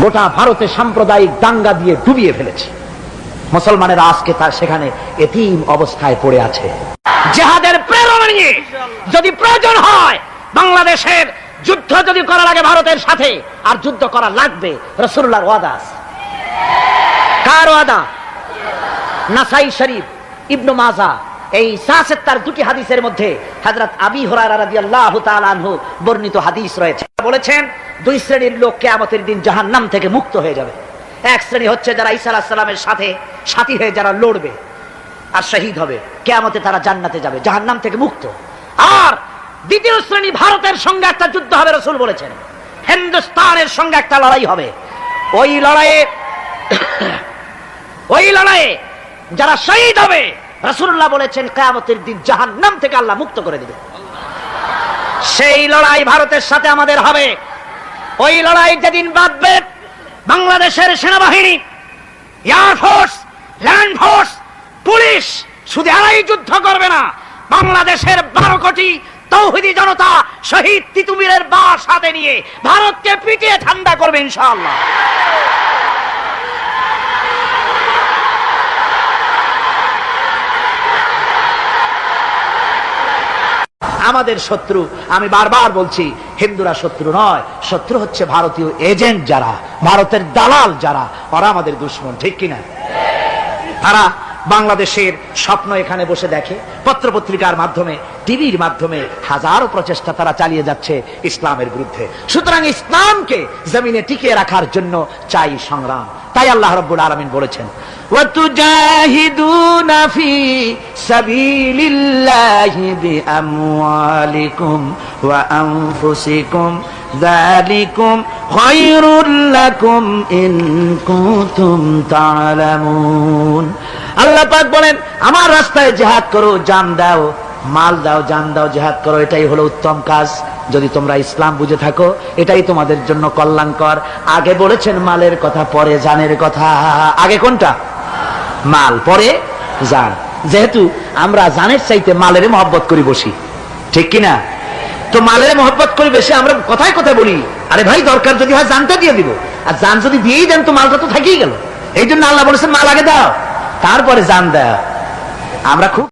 গোটা ভারতে সাম্প্রদায়িক দাঙ্গা দিয়ে ডুবিয়ে ফেলেছে। মুসলমানেরা আজকে তার সেখানে এতিম অবস্থায় পড়ে আছে। জিহাদের প্রেরণা নিয়ে যদি প্রয়োজন হয় বাংলাদেশের যুদ্ধ যদি করা লাগে ভারতের সাথে, আর যুদ্ধ করা লাগবে, রাসূলুল্লাহর ওয়াদা আছে। কার ওয়াদা? নাসাই শরীফ, ইবনে মাজাহ, এই সাসেত্তার দুটি হাদিসের মধ্যে হযরত আবী হুরায়রা রাদিয়াল্লাহু তাআলা আনহু বর্ণিত হাদিস রয়েছে। বলেছেন দুই শ্রেণীর লোক কিয়ামতের দিন জাহান্নাম থেকে মুক্ত হয়ে যাবে। এক শ্রেণী হচ্ছে যারা ঈসা আলাইহিস সালামের সাথে সাথী হয়ে যারা লড়বে আর শহীদ হবে, কিয়ামতে তারা জান্নাতে যাবে, জাহান্নাম থেকে মুক্ত। আর দ্বিতীয় শ্রেণী ভারতের সঙ্গে একটা যুদ্ধ হবে, রাসূল বলেছেন হিন্দুস্তানের সঙ্গে একটা লড়াই হবে। ওই লড়াইয়ে যারা শহীদ হবে রাসূলুল্লাহ বলেছেন কিয়ামতের দিন জাহান্নাম থেকে আল্লাহ মুক্ত করে দিবে। সেই লড়াই ভারতের সাথে আমাদের হবে। ওই লড়াই যেদিন বাঁধবে বাংলাদেশের সেনাবাহিনী, এয়ারফোর্স, ল্যান্ড ফোর্স, পুলিশ শুধু এরাই যুদ্ধ করবে না, বাংলাদেশের 12 কোটি তৌহিদি জনতা শহীদ তিতুমীরের বাস হাতে নিয়ে ভারতকে পিটিয়ে ঠান্ডা করবে ইনশাআল্লাহ। আমাদের শত্রু, আমি বারবার বলছি, হিন্দুরা শত্রু নয়, শত্রু হচ্ছে ভারতীয় এজেন্ট যারা, ভারতের দালাল যারা, ওরা আমাদের দুশমন, ঠিক কিনা? তারা বাংলাদেশের স্বপ্ন এখানে বসে দেখে, পত্রপত্রিকার মাধ্যমে, টিভির মাধ্যমে হাজারো প্রচেষ্টা তারা চালিয়ে যাচ্ছে ইসলামের বিরুদ্ধে। সুতরাং ইসলামকে জমিনে টিকিয়ে রাখার জন্য চাই সংগ্রাম। তাই আল্লাহ রাব্বুল আলামিন বলেছেন ওয়াতুজাহিদুনা ফি সাবিলিল্লাহি বিআমওয়ালিকুম ওয়া আনফুসিকুম যালিকুম খায়রুল লাকুম ইন কুনতুম তা'লামুন। আল্লাহ পাক বলেন আমার রাস্তায় জিহাদ করো, জান দাও, মাল দাও, জান দাও, জিহাদ করো, এটাই হলো উত্তম কাজ। যদি তোমরা ইসলাম বুঝে থাকো এটাই তোমাদের জন্য কল্যাণকর। আগে বলেছেন মালের কথা, পরে জানের কথা। আগে কোনটা? মাল, পরে জান। যেহেতু আমরা জানের চাইতে মালের মহব্বত করি বসি, ঠিক কিনা? তো মালের মহব্বত করি বেশি, আমরা কথায় কথায় বলি আরে ভাই দরকার যদি হয় জানটা দিয়ে দিব, আর জান যদি দিয়েই দেন তো মালটা তো থেকেই গেল। এই জন্য আল্লাহ বলেছেন মাল আগে দাও, তারপরে জান দাও। আমরা খুব